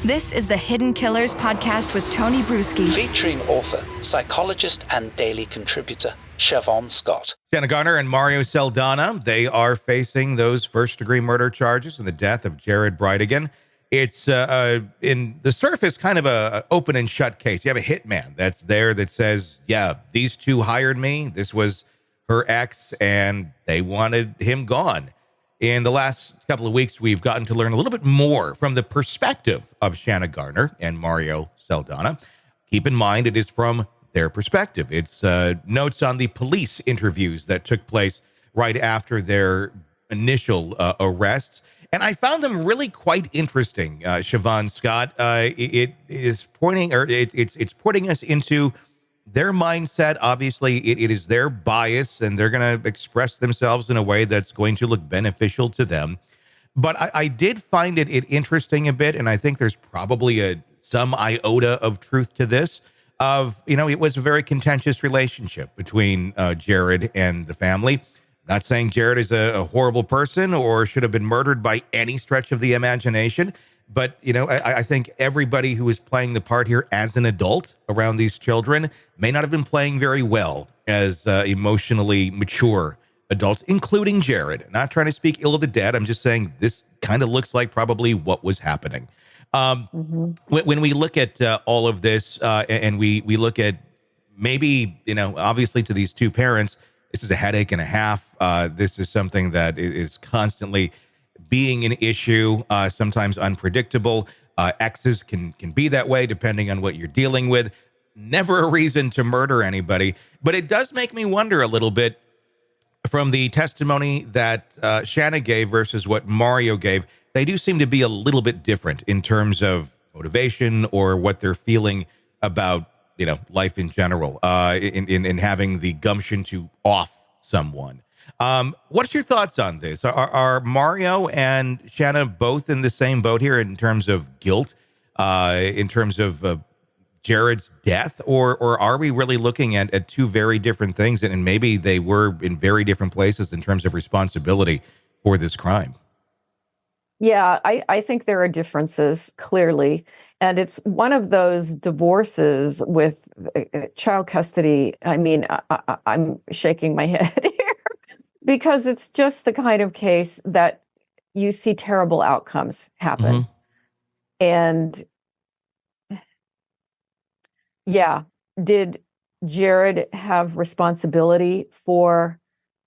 This is the Hidden Killers podcast with Tony Brueski. Featuring author, psychologist, and daily contributor, Shavaun Scott. Shanna, Gardner and Saldana, they are facing those first-degree murder charges in the death of Jared Bridegan. It's, in the surface, kind of a open and shut case. You have a hitman that's there that says, yeah, these two hired me. This was her ex, and they wanted him gone. In the last couple of weeks, we've gotten to learn a little bit more from the perspective of Shanna Gardner and Saldana. Keep in mind, it is from their perspective. It's notes on the police interviews that took place right after their initial arrests. And I found them really quite interesting, Shavaun Scott. It is pointing, or it's putting us into their mindset. Obviously, it is their bias, and they're going to express themselves in a way that's going to look beneficial to them. But I did find it interesting a bit, and I think there's probably some iota of truth to this. It was a very contentious relationship between Jared and the family. Not saying Jared is a horrible person or should have been murdered by any stretch of the imagination. But, I think everybody who is playing the part here as an adult around these children may not have been playing very well as emotionally mature adults, including Jared. Not trying to speak ill of the dead. I'm just saying this kind of looks like probably what was happening. When we look at all of this and we look at maybe, obviously to these two parents, this is a headache and a half. This is something that is constantly being an issue, sometimes unpredictable. Exes can be that way depending on what you're dealing with. Never a reason to murder anybody. But it does make me wonder a little bit from the testimony that Shanna gave versus what Mario gave. They do seem to be a little bit different in terms of motivation or what they're feeling about, life in general, in having the gumption to off someone. What's your thoughts on this? Are Mario and Shanna both in the same boat here in terms of guilt, in terms of Jared's death, or are we really looking at two very different things, and maybe they were in very different places in terms of responsibility for this crime? Yeah, I think there are differences, clearly. And it's one of those divorces with child custody. I mean, I'm shaking my head here because it's just the kind of case that you see terrible outcomes happen. And yeah, did Jared have responsibility for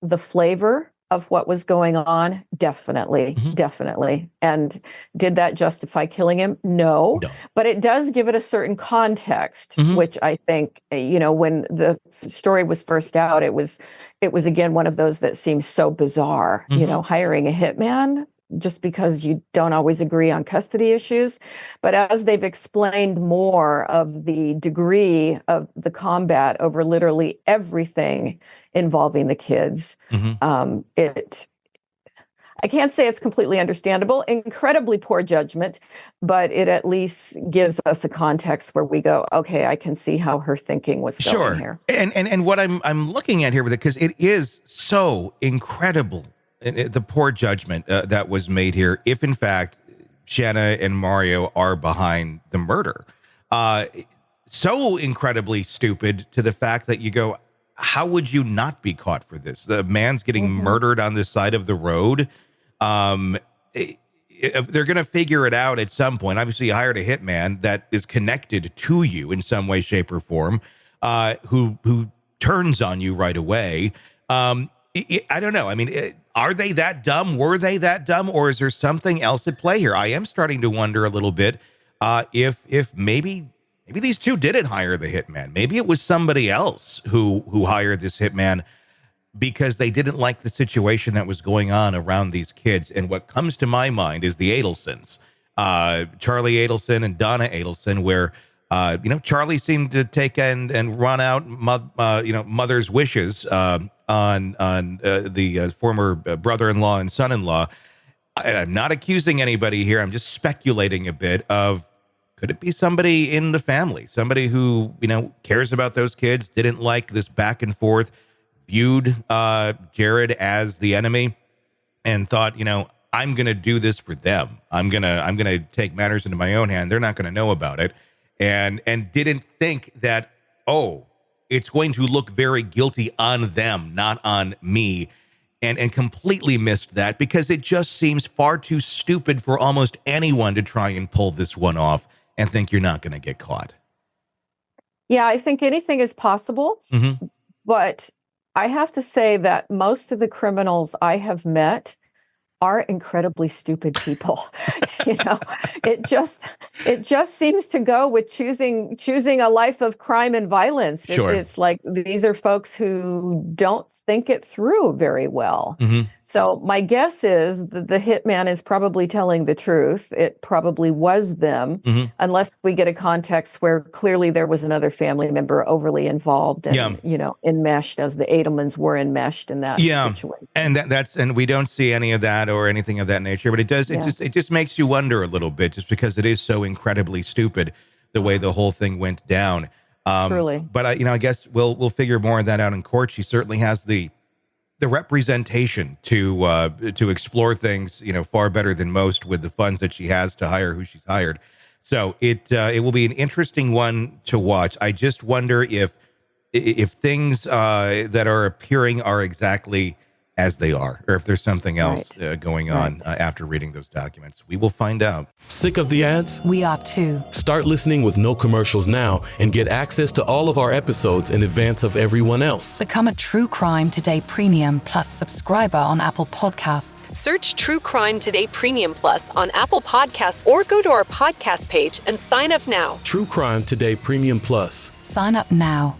the flavor of what was going on? Definitely. And did that justify killing him? No. But it does give it a certain context, which I think, when the story was first out, it was again one of those that seems so bizarre, hiring a hitman just because you don't always agree on custody issues. But as they've explained more of the degree of the combat over literally everything involving the kids, I can't say it's completely understandable, incredibly poor judgment, but it at least gives us a context where we go, okay, I can see how her thinking was going here. And what I'm looking at here with it, because it is so incredible, the poor judgment that was made here, if in fact Shanna and Mario are behind the murder. So incredibly stupid to the fact that you go, how would you not be caught for this? The man's getting murdered on the side of the road. If they're going to figure it out at some point. Obviously, you hired a hitman that is connected to you in some way, shape, or form, who turns on you right away. I don't know. I mean, are they that dumb? Were they that dumb? Or is there something else at play here? I am starting to wonder a little bit if maybe these two didn't hire the hitman. Maybe it was somebody else who hired this hitman because they didn't like the situation that was going on around these kids. And what comes to my mind is the Adelsons, Charlie Adelson and Donna Adelson, where, Charlie seemed to take and run out, mother's wishes on the former brother-in-law and son-in-law. I'm not accusing anybody here. I'm just speculating a bit of, could it be somebody in the family, somebody who, cares about those kids, didn't like this back and forth, viewed Jared as the enemy, and thought, I'm going to do this for them. I'm going to take matters into my own hand. They're not going to know about it. And didn't think that, oh, it's going to look very guilty on them, not on me. And completely missed that because it just seems far too stupid for almost anyone to try and pull this one off and think you're not going to get caught. Yeah, I think anything is possible, but I have to say that most of the criminals I have met are incredibly stupid people. It just seems to go with choosing a life of crime and violence. Sure. It's like these are folks who don't think it through very well. So my guess is that the hitman is probably telling the truth. It probably was them, unless we get a context where clearly there was another family member overly involved and, enmeshed as the Edelmans were enmeshed in that situation. And and we don't see any of that or anything of that nature, but it just makes you wonder a little bit just because it is so incredibly stupid the way the whole thing went down. Truly. But I guess we'll figure more of that out in court. She certainly has the representation to explore things, far better than most with the funds that she has to hire who she's hired. So it will be an interesting one to watch. I just wonder if things that are appearing are exactly as they are, or if there's something else going on after reading those documents. We will find out. Sick of the ads? We are too. Start listening with no commercials now and get access to all of our episodes in advance of everyone else. Become a True Crime Today Premium Plus subscriber on Apple Podcasts. Search True Crime Today Premium Plus on Apple Podcasts or go to our podcast page and sign up now. True Crime Today Premium Plus. Sign up now.